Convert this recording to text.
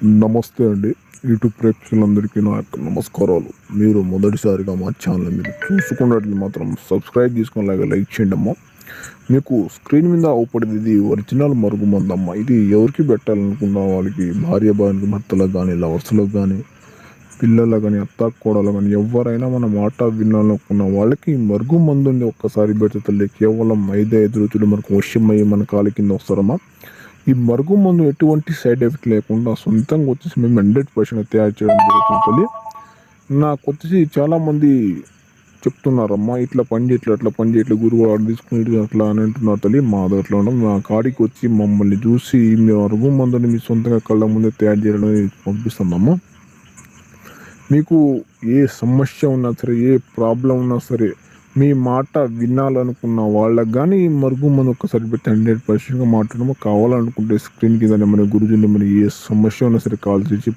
నమస్తే అండి. యూట్యూబ్ ప్రేక్షకులందరికీ నా యొక్క నమస్కారాలు. మీరు మొదటిసారిగా మా ఛానల్ మీరు చూసుకున్నట్లు మాత్రం సబ్స్క్రైబ్ చేసుకునేలాగా లైక్ చేయండి అమ్మా. మీకు స్క్రీన్ మీద అవుపడేది ఇది ఒరిజినల్ మరుగుమందమ్మ. ఇది ఎవరికి పెట్టాలనుకున్న వాళ్ళకి భార్యకి భర్తలకు కానీ లవర్స్లకు కానీ పిల్లలకు కానీ అత్త కోడలు కానీ ఎవరైనా మన మాట వినాలనుకున్న వాళ్ళకి మరుగు మందుని ఒక్కసారి పెడితే తల్లి కేవలం 5 రుచులు మనకు వశ్యమయ్యి మన కాలి కింద వస్తారమ్మా. ఈ మరుగు మందు ఎటువంటి సైడ్ ఎఫెక్ట్ లేకుండా సొంతంగా వచ్చేసి మేము 100% తయారు చేయడం జరుగుతుంది తల్లి. నాకు వచ్చేసి చాలామంది చెప్తున్నారమ్మా ఇట్లా పని చేయట్లా అట్లా పని చేయట్లేదు గురువు ఆడ తీసుకుని అట్లా అని అంటున్నారు తల్లి. మా అట్లా ఉండడం మా కాడికి వచ్చి మమ్మల్ని చూసి మీ మరుగు మందుని మీ సొంతంగా కళ్ళ ముందే తయారు చేయడం పంపిస్తుందమ్మా. మీకు ఏ సమస్య ఉన్నా సరే ఏ ప్రాబ్లం ఉన్నా సరే మీ మాట వినాలనుకున్న వాళ్ళకి కానీ మరుగు మందు ఒక్కసారి పెట్టి 100%గా మాట్లాడము. కావాలనుకుంటే స్క్రీన్ కింద మన గురుజుని మన ఏ సమస్య ఉన్నా సరే కాల్ చేసి